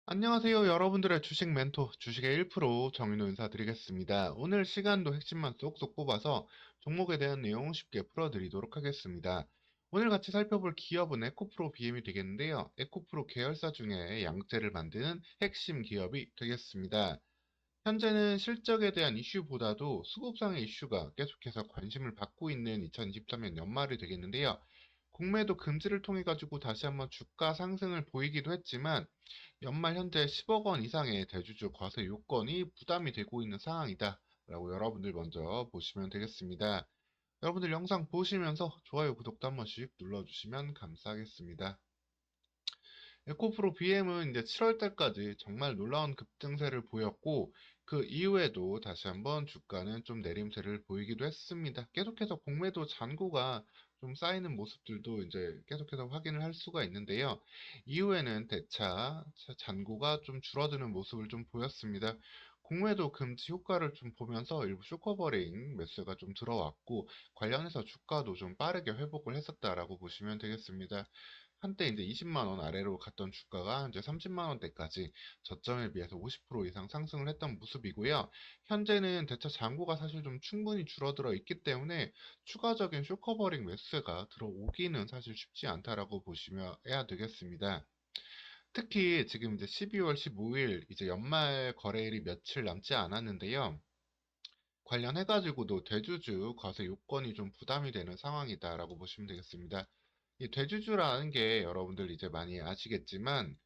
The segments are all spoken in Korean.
안녕하세요. 여러분들의 주식 멘토, 주식의 1% 정인호 인사드리겠습니다. 오늘 시간도 핵심만 쏙쏙 뽑아서 종목에 대한 내용 쉽게 풀어드리도록 하겠습니다. 오늘 같이 살펴볼 기업은 에코프로 BM이 되겠는데요. 에코프로 계열사 중에 양재를 만드는 핵심 기업이 되겠습니다. 현재는 실적에 대한 이슈보다도 수급상의 이슈가 계속해서 관심을 받고 있는 2023년 연말이 되겠는데요. 공매도 금지를 통해 가지고 다시 한번 주가 상승을 보이기도 했지만 연말 현재 10억 원 이상의 대주주 과세 요건이 부담이 되고 있는 상황이다 라고 여러분들 먼저 보시면 되겠습니다. 여러분들 영상 보시면서 좋아요, 구독도 한 번씩 눌러주시면 감사하겠습니다. 에코프로 BM은 이제 7월 달까지 정말 놀라운 급등세를 보였고, 그 이후에도 다시 한번 주가는 좀 내림세를 보이기도 했습니다. 계속해서 공매도 잔고가 좀 쌓이는 모습들도 이제 계속해서 확인을 할 수가 있는데요. 이후에는 대차 잔고가 좀 줄어드는 모습을 좀 보였습니다. 공매도 금지 효과를 좀 보면서 일부 쇼커버링 매수가 좀 들어왔고, 관련해서 주가도 좀 빠르게 회복을 했었다라고 보시면 되겠습니다. 한때 이제 20만 원 아래로 갔던 주가가 이제 30만 원대까지 저점에 비해서 50% 이상 상승을 했던 모습이고요. 현재는 대차 잔고가 사실 좀 충분히 줄어들어 있기 때문에 추가적인 쇼커버링 매수세가 들어오기는 사실 쉽지 않다라고 보시면 해야 되겠습니다. 특히 지금 이제 12월 15일 이제 연말 거래일이 며칠 남지 않았는데요. 관련해가지고도 대주주 과세 요건이 좀 부담이 되는 상황이다라고 보시면 되겠습니다. 이 대주주라는 게 여러분들 이제 많이 아시겠지만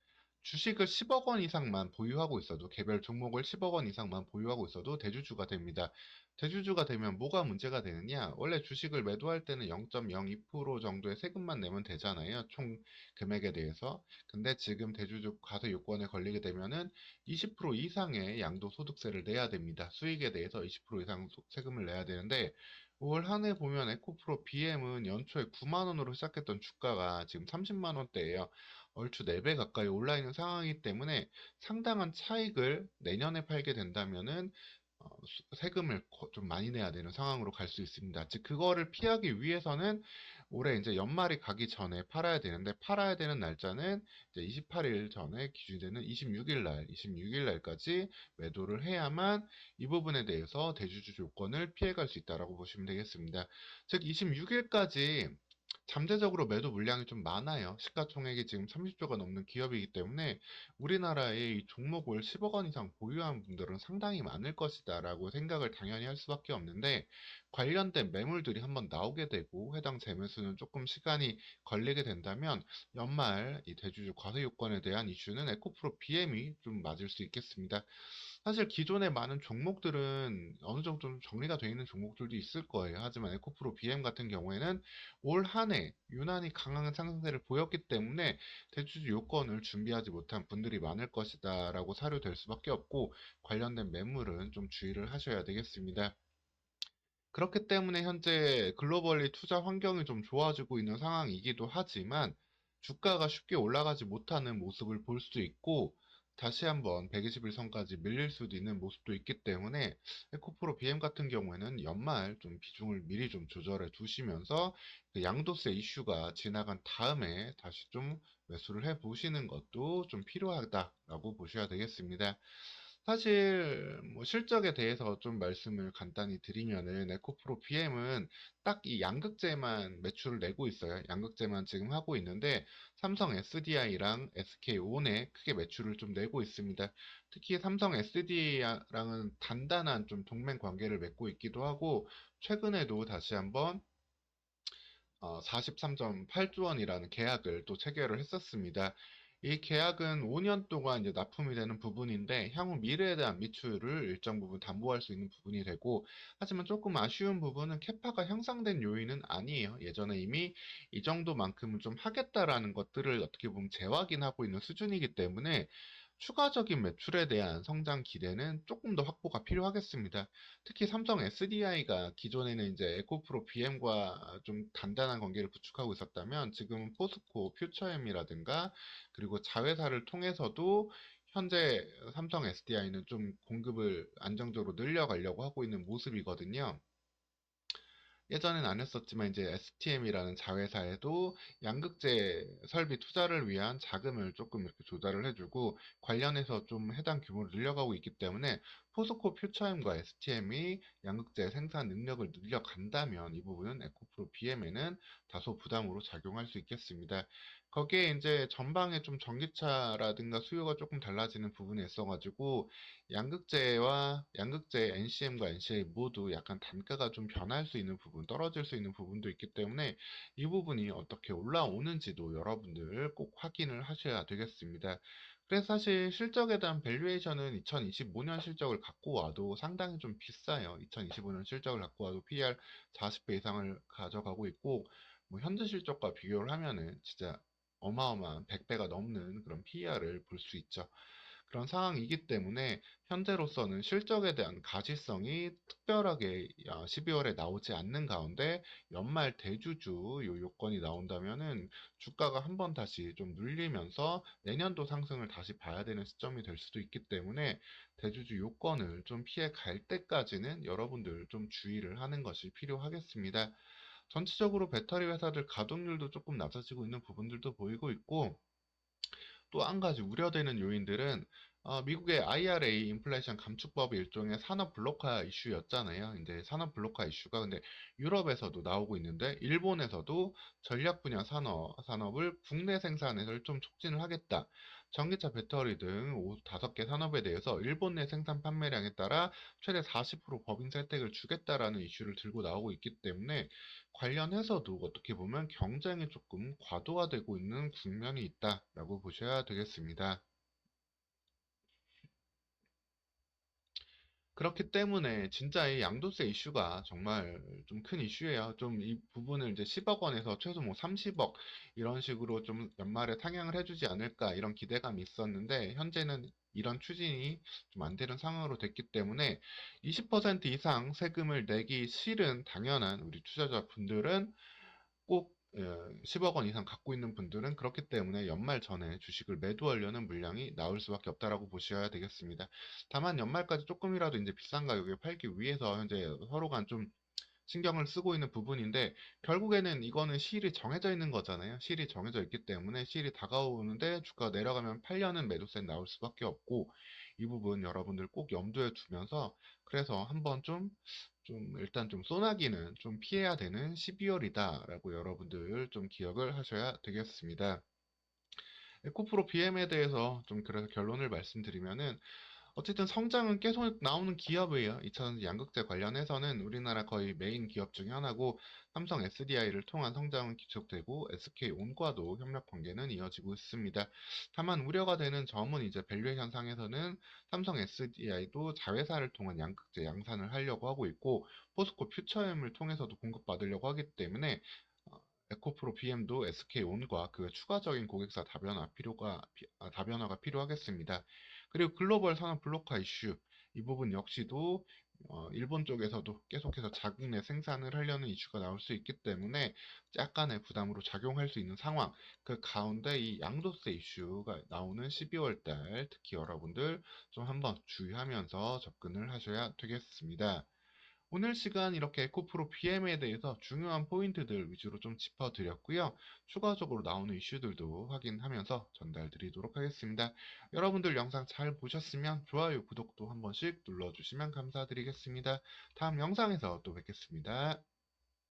주식을 10억 원 이상만 보유하고 있어도 개별 종목을 10억 원 이상만 보유하고 있어도 대주주가 됩니다. 대주주가 되면 뭐가 문제가 되느냐? 원래 주식을 매도할 때는 0.02% 정도의 세금만 내면 되잖아요. 총 금액에 대해서. 근데 지금 대주주 과세 요건에 걸리게 되면은 20% 이상의 양도소득세를 내야 됩니다. 수익에 대해서 20% 이상 세금을 내야 되는데 올 한 해 보면 에코프로 BM은 연초에 9만 원으로 시작했던 주가가 지금 30만 원대예요. 얼추 4배 가까이 올라 있는 상황이기 때문에 상당한 차익을 내년에 팔게 된다면은 세금을 좀 많이 내야 되는 상황으로 갈 수 있습니다. 즉 그거를 피하기 위해서는 올해 이제 연말이 가기 전에 팔아야 되는데 팔아야 되는 날짜는 이제 28일 전에 기준이 되는 26일 날까지 매도를 해야만 이 부분에 대해서 대주주 조건을 피해갈 수 있다라고 보시면 되겠습니다. 즉 26일까지 잠재적으로 매도 물량이 좀 많아요. 시가총액이 지금 30조가 넘는 기업이기 때문에 우리나라에 이 종목을 10억 원 이상 보유한 분들은 상당히 많을 것이다라고 생각을 당연히 할 수밖에 없는데 관련된 매물들이 한번 나오게 되고 해당 재매수는 조금 시간이 걸리게 된다면 연말 이 대주주 과세 요건에 대한 이슈는 에코프로 BM이 좀 맞을 수 있겠습니다. 사실 기존의 많은 종목들은 어느 정도 좀 정리가 되어 있는 종목들도 있을 거예요. 하지만 에코프로 BM 같은 경우에는 올 한 해 유난히 강한 상승세를 보였기 때문에 대주주 요건을 준비하지 못한 분들이 많을 것이다라고 사료될 수밖에 없고 관련된 매물은 좀 주의를 하셔야 되겠습니다. 그렇기 때문에 현재 글로벌리 투자 환경이 좀 좋아지고 있는 상황이기도 하지만 주가가 쉽게 올라가지 못하는 모습을 볼 수 있고 다시 한번 120일선까지 밀릴 수도 있는 모습도 있기 때문에 에코프로 BM 같은 경우에는 연말 좀 비중을 미리 좀 조절해 두시면서 그 양도세 이슈가 지나간 다음에 다시 좀 매수를 해 보시는 것도 좀 필요하다라고 보셔야 되겠습니다. 사실 뭐 실적에 대해서 좀 말씀을 간단히 드리면은 에코프로 BM은 딱 이 양극재만 매출을 내고 있어요. 양극재만 지금 하고 있는데 삼성 SDI랑 SK온에 크게 매출을 좀 내고 있습니다. 특히 삼성 SDI랑은 단단한 좀 동맹 관계를 맺고 있기도 하고 최근에도 다시 한번 43.8조 원이라는 계약을 또 체결을 했었습니다. 이 계약은 5년 동안 이제 납품이 되는 부분인데 향후 미래에 대한 미출을 일정 부분 담보할 수 있는 부분이 되고 하지만 조금 아쉬운 부분은 캐파가 형성된 요인은 아니에요. 예전에 이미 이 정도만큼은 좀 하겠다라는 것들을 어떻게 보면 재확인하고 있는 수준이기 때문에 추가적인 매출에 대한 성장 기대는 조금 더 확보가 필요하겠습니다. 특히 삼성 SDI가 기존에는 이제 에코프로 BM과 좀 단단한 관계를 구축하고 있었다면 지금은 포스코, 퓨처엠이라든가 그리고 자회사를 통해서도 현재 삼성 SDI는 좀 공급을 안정적으로 늘려가려고 하고 있는 모습이거든요. 예전엔 안 했었지만 이제 STM이라는 자회사에도 양극재 설비 투자를 위한 자금을 조금 이렇게 조달을 해주고 관련해서 좀 해당 규모를 늘려가고 있기 때문에 포스코 퓨처엠과 STM이 양극재 생산 능력을 늘려간다면 이 부분은 에코프로 BM에는 다소 부담으로 작용할 수 있겠습니다. 거기에 이제 전방에 좀 전기차라든가 수요가 조금 달라지는 부분이 있어가지고 양극재 NCM과 NCA 모두 약간 단가가 좀 변할 수 있는 부분, 떨어질 수 있는 부분도 있기 때문에 이 부분이 어떻게 올라오는지도 여러분들 꼭 확인을 하셔야 되겠습니다. 그래서 사실 실적에 대한 밸류에이션은 2025년 실적을 갖고 와도 상당히 좀 비싸요. 2025년 실적을 갖고 와도 PER 40배 이상을 가져가고 있고, 뭐 현재 실적과 비교를 하면은 진짜 어마어마한 100배가 넘는 그런 PER을 볼 수 있죠. 그런 상황이기 때문에 현재로서는 실적에 대한 가시성이 특별하게 12월에 나오지 않는 가운데 연말 대주주 요 요건이 나온다면은 주가가 한번 다시 좀 눌리면서 내년도 상승을 다시 봐야 되는 시점이 될 수도 있기 때문에 대주주 요건을 좀 피해 갈 때까지는 여러분들 좀 주의를 하는 것이 필요하겠습니다. 전체적으로 배터리 회사들 가동률도 조금 낮아지고 있는 부분들도 보이고 있고, 또 한 가지 우려되는 요인들은 미국의 IRA 인플레이션 감축법이 일종의 산업 블록화 이슈였잖아요. 이제 산업 블록화 이슈가 근데 유럽에서도 나오고 있는데 일본에서도 전략 분야 산업을 국내 생산을 좀 촉진을 하겠다. 전기차, 배터리 등 5개 산업에 대해서 일본 내 생산 판매량에 따라 최대 40% 법인 혜택을 주겠다라는 이슈를 들고 나오고 있기 때문에 관련해서도 어떻게 보면 경쟁이 조금 과도화되고 있는 국면이 있다라고 보셔야 되겠습니다. 그렇기 때문에 진짜 이 양도세 이슈가 정말 좀 큰 이슈예요. 좀 이 부분을 이제 10억 원에서 최소 뭐 30억 이런 식으로 좀 연말에 상향을 해주지 않을까 이런 기대감이 있었는데 현재는 이런 추진이 좀 안 되는 상황으로 됐기 때문에 20% 이상 세금을 내기 싫은 당연한 우리 투자자분들은 꼭 10억 원 이상 갖고 있는 분들은 그렇기 때문에 연말 전에 주식을 매도하려는 물량이 나올 수밖에 없다라고 보셔야 되겠습니다. 다만 연말까지 조금이라도 이제 비싼 가격에 팔기 위해서 현재 서로 간 좀 신경을 쓰고 있는 부분인데 결국에는 이거는 시일이 정해져 있는 거잖아요. 시일이 정해져 있기 때문에 시일이 다가오는데 주가가 내려가면 팔려는 매도세 나올 수밖에 없고 이 부분 여러분들 꼭 염두에 두면서 그래서 한번 좀 일단 좀 소나기는 좀 피해야 되는 12월이다라고 여러분들 좀 기억을 하셔야 되겠습니다. 에코프로 BM에 대해서 좀 그래서 결론을 말씀드리면은 어쨌든 성장은 계속 나오는 기업이에요. 2000 양극재 관련해서는 우리나라 거의 메인 기업 중에 하나고 삼성 SDI를 통한 성장은 지속되고 SK온과도 협력 관계는 이어지고 있습니다. 다만 우려가 되는 점은 이제 밸류에이션 상에서는 삼성 SDI도 자회사를 통한 양극재 양산을 하려고 하고 있고 포스코 퓨처엠을 통해서도 공급받으려고 하기 때문에 에코프로 BM도 SK온과 그 추가적인 고객사 다변화가 필요하겠습니다. 그리고 글로벌 산업 블록화 이슈 이 부분 역시도 일본 쪽에서도 계속해서 자국 내 생산을 하려는 이슈가 나올 수 있기 때문에 약간의 부담으로 작용할 수 있는 상황. 그 가운데 이 양도세 이슈가 나오는 12월 달 특히 여러분들 좀 한번 주의하면서 접근을 하셔야 되겠습니다. 오늘 시간 이렇게 에코프로 BM에 대해서 중요한 포인트들 위주로 좀 짚어드렸고요. 추가적으로 나오는 이슈들도 확인하면서 전달 드리도록 하겠습니다. 여러분들 영상 잘 보셨으면 좋아요, 구독도 한 번씩 눌러주시면 감사드리겠습니다. 다음 영상에서 또 뵙겠습니다.